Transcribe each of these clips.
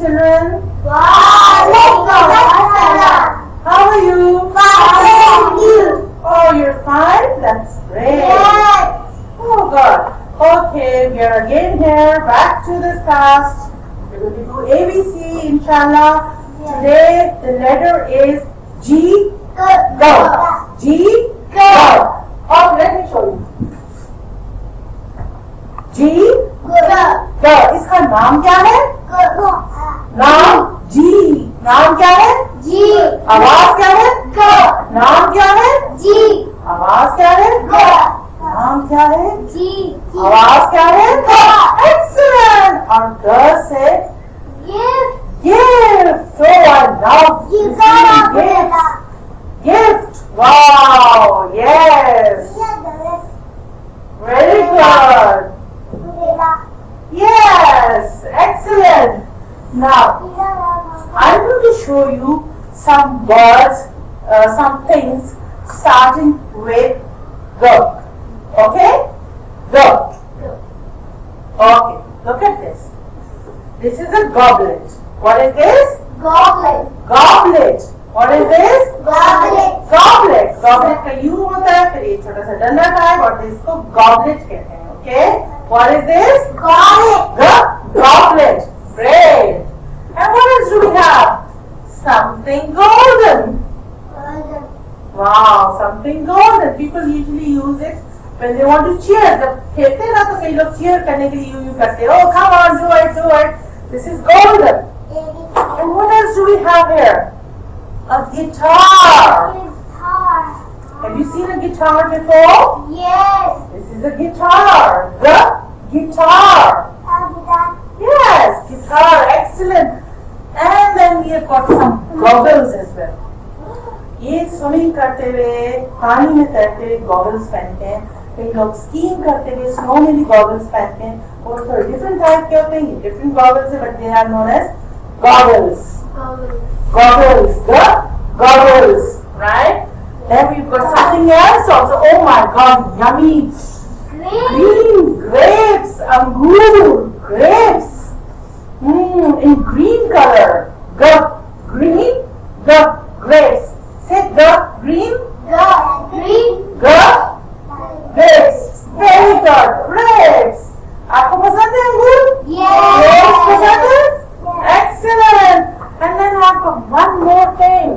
children? Waalaikumsalam. How are you? Fine, thank you. Oh, you're fine? That's great. Yes. Oh, God. Okay, we are again here, back to this class. We're going to do ABC, inshallah. Today, the letter is G. Go. G. Go. Oh, let me show you. G. Go. इसका नाम क्या है? नाम G. नाम क्या है? आवाज क्या है? नाम क्या है? आवाज क्या है? नाम क्या है? आवाज क्या है? Excellent. और ग से gift. So I love gift. Gift. Wow. Yes. Very good. Yes. Excellent. Now I'm going to show you some words, some things starting with G. Okay? G. Okay. Look at this. This is a goblet. What is this? Goblet. What is this? Goblet. Goblet का U होता है, फिर ये छोटा सा डंडा का है और इसको goblet कहते हैं. Okay? What is this? Goblet. Great. And what else do we have? Something golden. Wow, something golden. People usually use it when they want to cheer. जब खेलते हैं ना तो कई लोग cheer करने के लिए यूज करते हैं. Oh, come on, do it. This is golden. And what else do we have here? A guitar. Have you seen a guitar before? This is a guitar. The guitar. Yes, guitar. Excellent. And then we have got some goggles as well. ये swimming करते हुए पानी में तैरते हुए goggles पहनते हैं. कई लोग स्कीइंग करते हुए स्नो में भी गॉगल्स पहनते हैं. और थोड़े डिफरेंट टाइप के होते हैं. डिफरेंट गॉगल्स है, but they are known as goggles. The goggles, right? Then we've got something else also. Oh my God, yummy! Green grapes, angoor, grapes. In green color. Green, grapes. Say green, grapes. Very good, grapes. आपको पसंद है अंगूर? Grapes पसंद है? Excellent. And then I've got one more thing.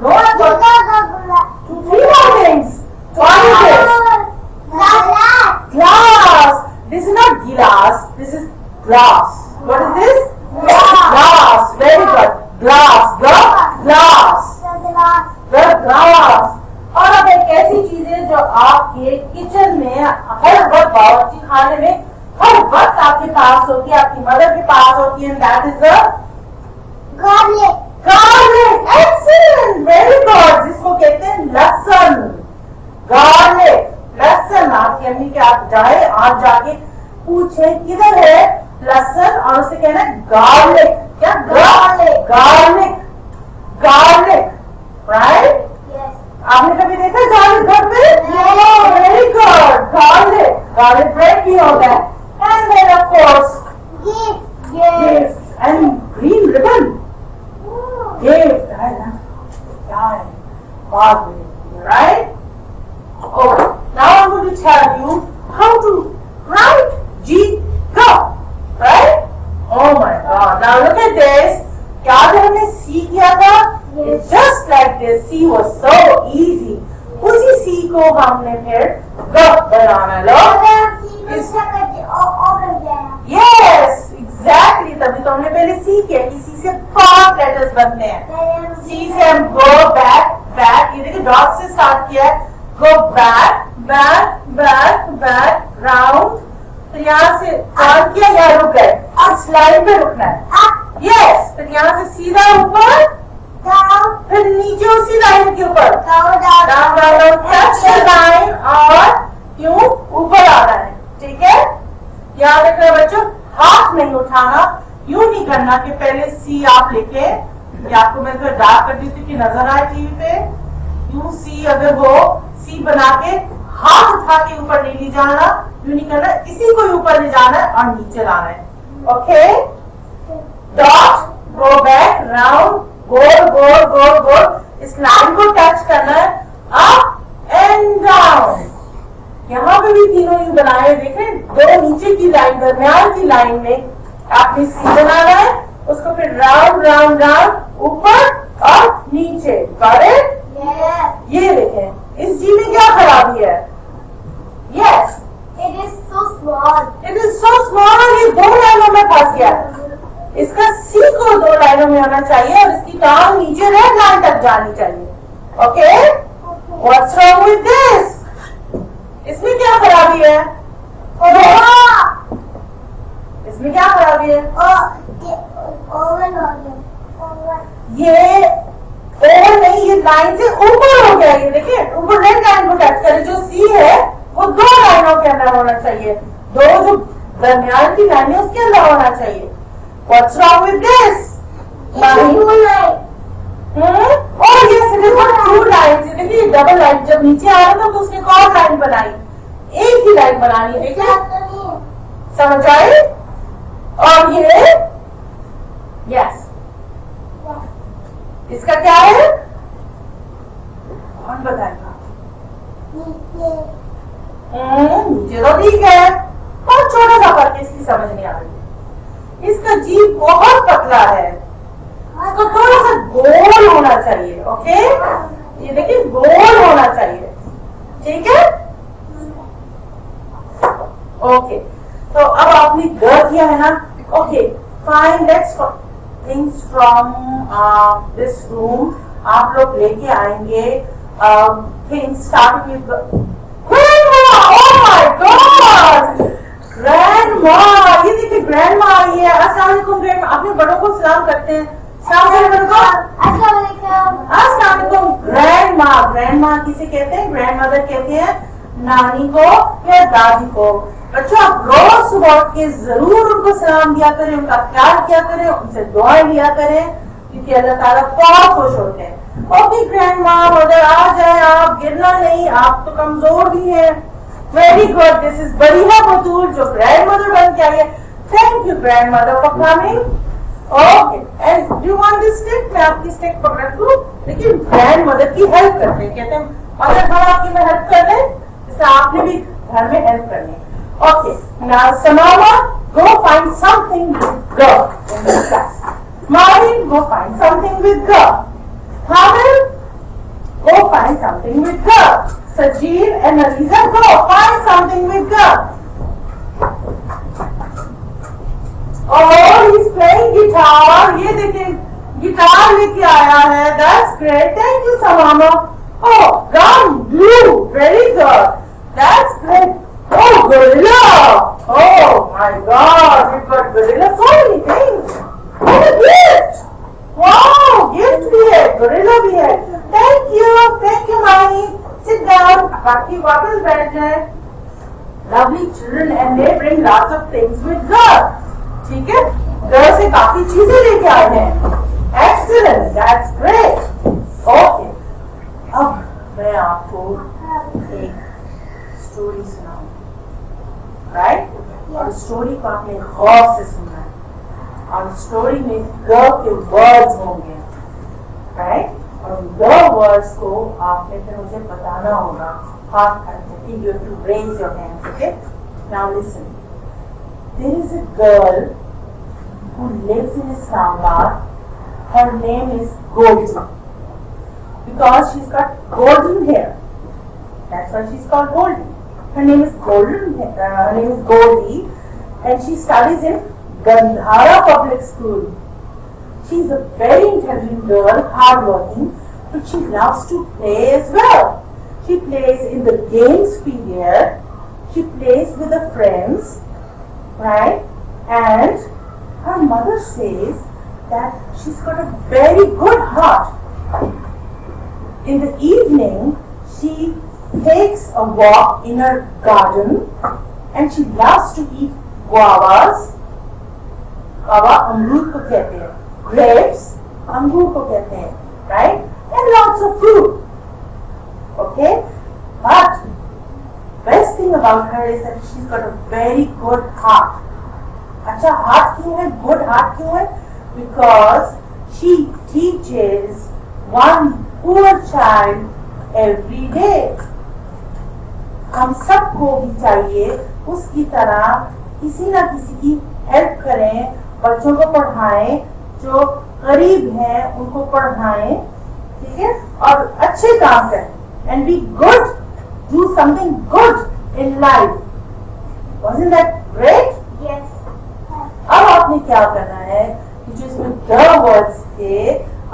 No, I've got 2-3 more things. What is it? Glass. This is not gilas. This is glass. What is this? Glass. Very good. Glass. The glass. और अब एक ऐसी चीज है जो आपके kitchen में हर वक्त बावर्ची खाने में हर वक्त आपके पास होती है, आपकी मदर के पास होती है. That is the garlic. Excellent. Very good. जिसको कहते हैं लहसुन. Garlic. लहसुन. आपकी अम्मी के आप जाए, आज जाके पूछे किधर है लहसुन और उसे कहना है garlic. क्या? Garlic. Right? आपने कभी देखा garlic घर पे? Very good. Garlic bread भी होता है. And then of course gift and green ribbon. Gift. Right? Okay. Now I'm going to tell you how to write G. Go. Right? Oh my God. Now look at this. क्या जब हमने C किया था? It's just like this. C was so easy. उसी C को हमने फिर G बनाना. Look. Yes, exactly. तभी तो हमने पहले C किया कि C से 5 letters बनते हैं. C से हम go back. ये देखिए डॉट से स्टार्ट किया है. Go back, round. तो यहाँ से टर्न किया, यहाँ रुक गए. अब स्लाइड पे रुकना है. Yes. फिर यहाँ से सीधा ऊपर, फिर नीचे उसी लाइन के ऊपर down, touch the line और यूं ऊपर आना है. ठीक है? याद रखना बच्चों, हाथ नहीं उठाना. यूं नहीं करना कि पहले सी आप लेके, आपको मैं तो डार्क कर दी थी कि नजर आए टीवी पे. यूं सी अगर वो सी बना के हाथ उठा के ऊपर नहीं जाना, यूं नहीं करना. इसी को ऊपर ले जाना है और नीचे लाना है. Okay? Dot, go back, round, गोल गोल गोल गोल। इस लाइन को टच करना है, अप एंड डाउन। यहाँ पे भी तीनों यू बनाए, देखें, दो नीचे की लाइन, दरमियान की लाइन में आपने सी बनाना है, उसको फिर राउंड राउंड राउंड, ऊपर और नीचे। करेक्ट? ये देखें, इस जी में क्या खराबी है? Yes, It is so small. It is so small. ये दो लाइनों में फंस गया। इसका सी को दो लाइनों में होना चाहिए और इसकी टांग नीचे रेड लाइन तक जानी चाहिए। Okay, what's wrong with this? इसमें क्या खराबी है? इसमें क्या खराबी है? ये ओवर नहीं, ये लाइन से ऊपर हो गया। ये देखिए, ऊपर रेड लाइन को टच करे, जो सी है वो दो लाइनों के अंदर होना चाहिए, दो जो दरमियान की लाइन है उसके अंदर होना चाहिए। What's wrong with this? और ये सिर्फ टू लाइन, देखिए डबल लाइन, जब नीचे आ रहा था तो उसने कौन लाइन बनाई? एक ही लाइन बनानी है। देखिए, समझ आए? और ये यस, इसका क्या है? कौन बताएगा? नीचे तो ठीक है, बहुत छोटा सा फर्क, इसकी समझ नहीं आ रही। इसका जीभ बहुत पतला है, इसको थोड़ा सा गोल होना चाहिए। ओके, ये देखिए, गोल होना चाहिए। ठीक है? ओके, तो अब आपने ग किया है ना? Okay, fine, let's things from this room. आप लोग लेके आएंगे things start with grandma. Oh my God, grandma! ये देखिए, ग्रैंडमा आई है। अस्सलाम वालेकुम ग्रैंडमा। अपने बड़ों को सलाम करते हैं। अस्सलाम वालेकुम ग्रैंडमा। ग्रैंडमा किसे कहते हैं? ग्रैंडमदर कहते हैं नानी को या दादी को। बच्चों, आप रोज सुबह उठ के जरूर उनको सलाम दिया करें, उनका प्यार किया करें, उनसे दुआएं लिया करें, क्योंकि अल्लाह ताला बहुत खुश होते हैं। ओके ग्रैंडमा, मदर आ जाए, आप गिरना नहीं, आप तो कमजोर भी हैं। वेरी गुड, दिस इज बरीहा बतूल जो ग्रैंड मदर बन के आई है। Thank you grand mother for coming. Okay, and do you want this stick? मैं आपकी स्टिक पकड़ लूं, लेकिन ग्रैंड मदर की हेल्प करते हैं। कहते हैं मदर हम आपकी में हेल्प कर दें, जैसे आपने भी घर में हेल्प करनी है। Okay, now Samara, go find something with G in the class. Marvin, go find something with G. Hamil, go find something with G. Sajid and Aliza, go find something with G. Oh, he's playing guitar. ये देखिए, guitar लेके आया है। That's great. Thank you, Samara. Oh, gum, blue. Very good. That's great. Oh, gorilla! Oh my God, we've got gorilla, so many things. What a gift! Wow, gift भी है, gorilla भी है. Thank you, Mani. Sit down. बाकी वापस बैठ जाए. Lovely children, and they bring lots of things with girl. ठीक है? girl से काफी चीजें लेके आए हैं. Excellent, that's great. Okay. अब मैं आपको एक स्टोरी सुनाऊं, राइट? और स्टोरी को आपने गौर से सुनना है और स्टोरी में ग के वर्ड्स होंगे, राइट? और ग वर्ड्स को आपने फिर मुझे बताना होगा हाथ करके। You have to raise your hands, okay? Now listen, there is a girl who lives in Islamabad. Her name is Goldie because she's got golden hair. That's why she's called Goldie. Her name is Goldie, and she studies in Gandhara Public School. She's a very intelligent girl, hardworking, but she loves to play as well. She plays in the games period. She plays with her friends, right? And her mother says that she's got a very good heart. In the evening, she takes a walk in her garden and she loves to eat guavas. Guava अमरूद को कहते हैं, grapes अंगूर को कहते हैं, right? And lots of fruit. Okay? But best thing about her is that she's got a very good heart. अच्छा heart क्यों है, गुड हार्ट क्यों है? because she teaches one poor child every day. हम सबको भी चाहिए उसकी तरह किसी ना किसी की हेल्प करें, बच्चों को पढ़ाएं, जो गरीब हैं उनको पढ़ाएं, ठीक है, और अच्छे काम करें. And be good, do something good in life. Wasn't that great? Yes. अब आपने क्या करना है कि जो इसमें द वर्ड्स थे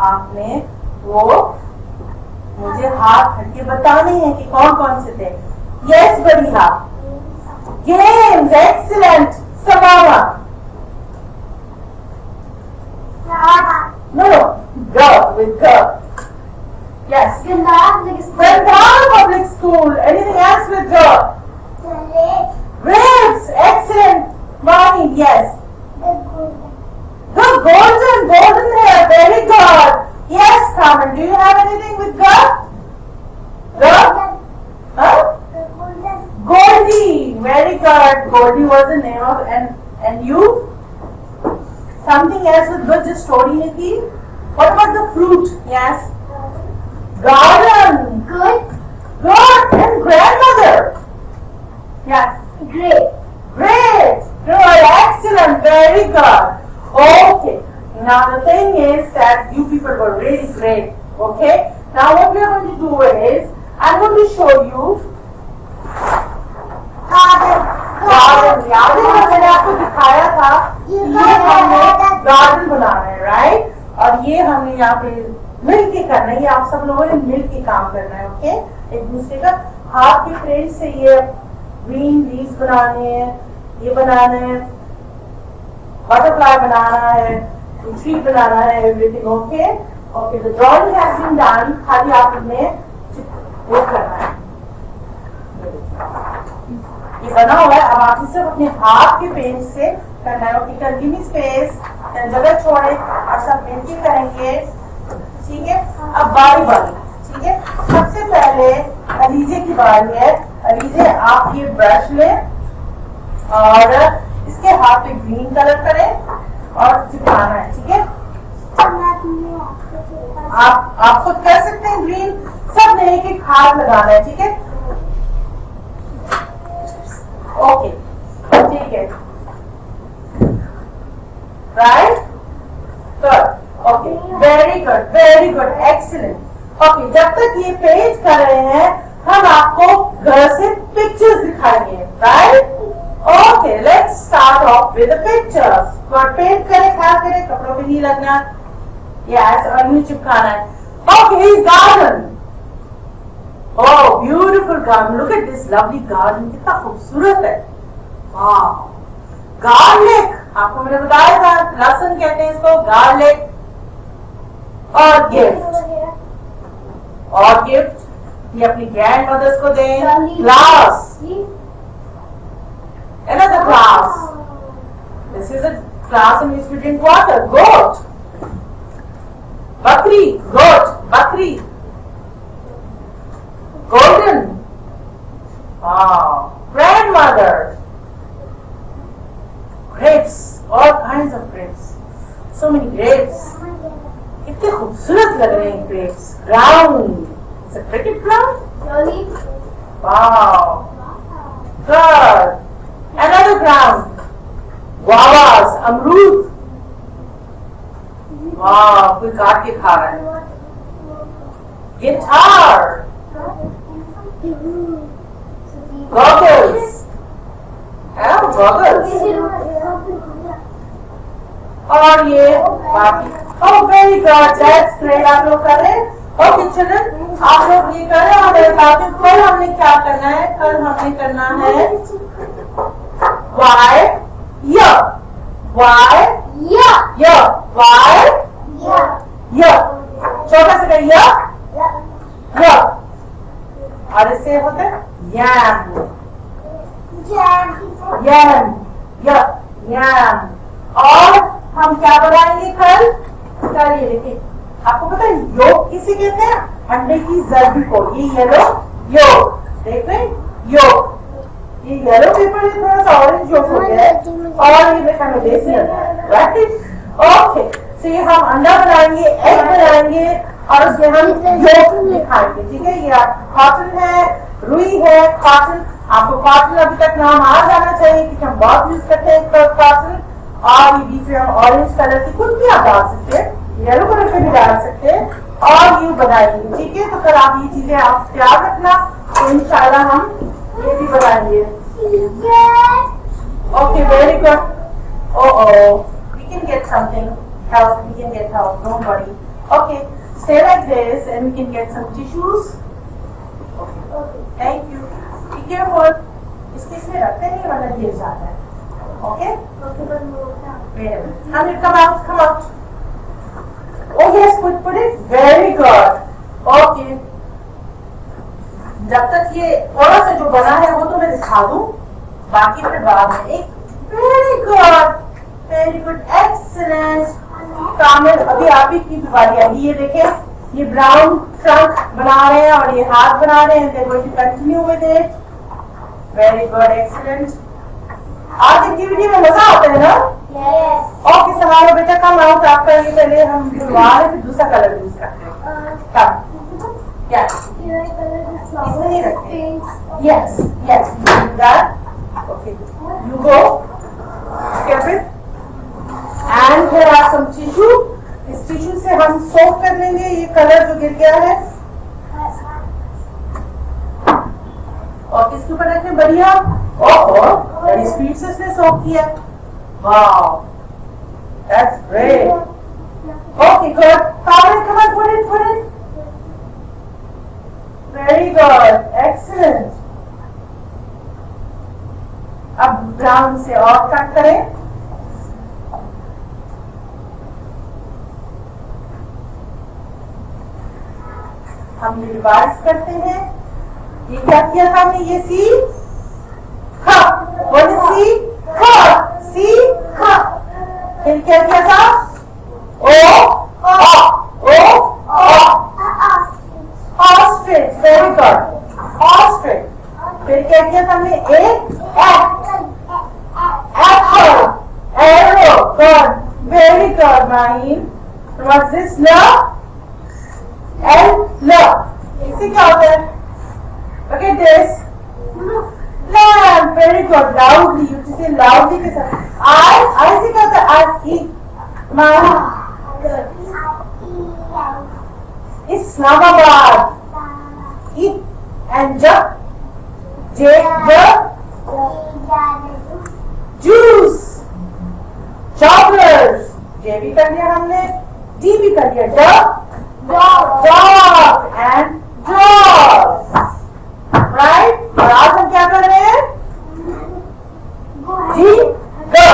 आपने वो मुझे हाथ हटके बताने हैं कि कौन कौन से थे. यस बढ़िया. Games, excellent. समावा. No, G with G. Yes. Gandhara Public School. Anything else with G? Grapes. Excellent. Mani, yes. The golden hair. Very good. Yes, Carmen. Do you have anything with G? G? Huh? Goldie. Very good. Goldie was the name of and you? Something else with G, just story Nikki. What about the fruit? Yes. Garden. Good. Good. And grandmother. Yes. Great. Great. Good. Excellent. Very good. Okay. Now the thing is that you people were really great. Okay. Now what we are going to do is I'm going to show you garden. याद है मैंने आपको दिखाया था कि ये हमने garden बनाना है, राइट? और ये हमने यहाँ पे मिल के करना है. ये आप सब लोगों ने मिल के काम करना है. ओके. एक दूसरे का हाथ के फ्रेंड से ये ग्रीन लीव्स बनाने हैं, ये बनाना है, बटरफ्लाई बनाना है, ट्री बनाना है, everything. Okay. Okay. The drawing has been done. खाली आपने वो करना है. ये बना हुआ है. अब आप सिर्फ अपने हाथ के पेन से करना है. ओके. कंटिन्यू स्पेस, जगह छोड़े और सब मिलके करेंगे, ठीक है. अब बारी बारी, ठीक है. सबसे पहले अलीजे की बारी है. अलीजे आप ये ब्रश लें और इसके हाथ पे ग्रीन कलर करें और चिपकाना है, ठीक है. आप खुद कर सकते हैं ग्रीन. सब ने एक एक हाथ लगाना है, ठीक है. ओके. ठीक है. Right. Good. Okay. Very good. Very good. Excellent. Okay. जब तक ये पेज कर रहे हैं हम आपको घर से पिक्चर्स दिखाएंगे, right? Okay. Let's start off with the pictures. Paint करें, ख्याल करें कपड़ों पे नहीं लगना. यस. और यूं चिपकाना है. Okay. Garden. Oh, beautiful garden. Look at this lovely garden. कितना खूबसूरत है. Wow. Garlic. आपको मैंने बताया था लहसुन कहते हैं इसको. Garlic. और गिफ्ट. और गिफ्ट ये अपनी ग्रैंड मदर्स को दें. Glass. Another glass. This is a glass in which we drink water. Goat. Bakri. Goat. Bakri. Golden. Wow. Grandmother. Grapes. All kinds of grapes. So many grapes. कितने खूबसूरत लग रहे हैं grapes. Ground. It's a cricket ground. Wow. Good. Another ground. Guavas. अमरूद. Wow. कोई काट के खा रहा है. Guitar. Goggles. Goggles. और ये बाकी. Oh, very good. That's great. आप लोग कर रहे हैं. Okay, children. आप लोग ये कर रहे हैं. और बाकी कल हमने क्या करना है? कल हमने करना है Y. Yeah. Y. Yeah. Yeah. Y. Yeah. Yeah. छोटा सा कहिए. Yeah. और इससे होता है yam. Yam. Yam. और हम क्या बनाएंगे कल? कल ये देखिए. आपको पता है योग किसे कहते हैं? अंडे की जर्दी को. ये येलो योग. देख रहे हैं? योग. ये येलो पेपर है, थोड़ा सा ऑरेंज योग हो गया है और ये देखा मैं देख लिया. राइट. ओके. तो ये हम अंडा बनाएंगे, एग बनाएंगे और उसमें हम योग दिखाएंगे। ठीक है, ये कॉटन है, रुई है, कॉटन। आपको कॉटन अभी तक नाम आ जाना चाहिए क्योंकि हम बहुत यूज करते हैं कॉटन। और ये बीच में हम ऑरेंज कलर की कुछ भी आप डाल सकते हैं, येलो कलर के भी डाल सकते हैं और ये बनाएंगे। ठीक है, तो कल आप ये चीजें आप तैयार रखना, तो इंशाल्लाह हम ये भी बनाएंगे। Okay, very good. We can get something help. We can get help. Don't worry. Okay, stay like this, and we can get some tissues. Okay. Thank you. Be careful. इसके इसमें रखते नहीं वरना गिर जाता है. Okay. Wait a minute. Hamid, come out. Come out. Oh yes, put it. Very good. Okay. जब तक ये थोड़ा सा जो बना है वो तो मैं दिखा दूं, बाकी फिर बाद में। एक वेरी गुड, एक्सीलेंट। कामिल, अभी आप ही की बारी आई। ये देखें, ये ब्राउन ट्रंक बना रहे हैं और ये हाथ बना रहे हैं। They're going to continue with it. Very good, excellent. आज एक्टिविटी में मजा आता है ना? Yes. ओके, समारोह बेटा कम आउट। आपका ये पहले हम बुलवा रहे थे, दूसरा कलर यूज करते हैं। कम क्या इसमें नहीं रखते? Yes yes, okay, you go cap it and here are some tissue. इस टिश्यू से हम सोक कर लेंगे ये कलर जो गिर गया है और किसके ऊपर रखें? बढ़िया। ओह, बड़ी स्पीड से इसने सोक किया। Wow, that's great. Okay, good. come on, put it. Very good, excellent. अब ब्राउन से और कट करें। हम ये रिवाइज करते हैं। ये क्या किया था हमने? ये सी फिर क्या किया था? Ostrich, very good, ostrich. फिर क्या किया था हमने? Apple, arrow, good, very good Maheen. What's this? इससे क्या होता है? Look at this. Lamp, very good. Loudly, you have to say loudly के साथ. I से क्या होता है? I eat. Islamabad. Eat and juice. Joggers. J भी कर लिया हमने. D भी कर लिया. Dog and dog. Right? और आज हम क्या कर रहे हैं? जी, go.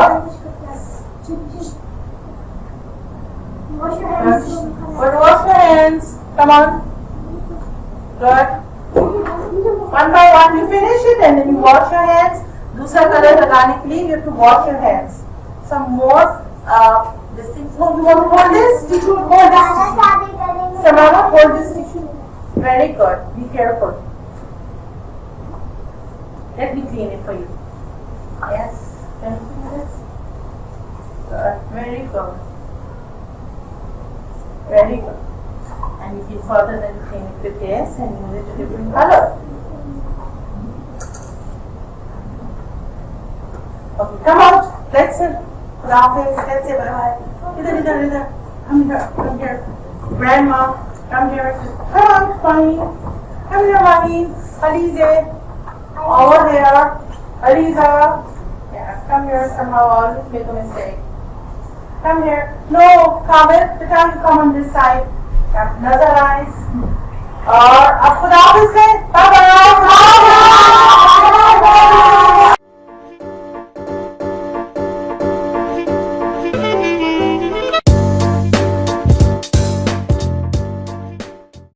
Wash your hands. Come on. Good. One by one you finish it and then you wash your hands. दूसरा कलर लगाने के लिए you have to wash your hands. Some more this thing. No, you want to hold this? Tissue, hold this. Samana, hold this tissue. Very good. Be careful. Let me clean it for you. Yes. Good. Very good. Very good. And you can further then clean it with this and use it a different color. Okay, come out. Let's say bye. Either. Come here. Grandma, come here. Come on, Bonnie. Come here, Bonnie. Alize. Over here. Aliza. Yeah, come here. Somehow I always make a mistake. Come here. No, Kamil. The time you come on this side. Nazar eyes. और अब खुदा हाफिज़ कहें. Bye bye.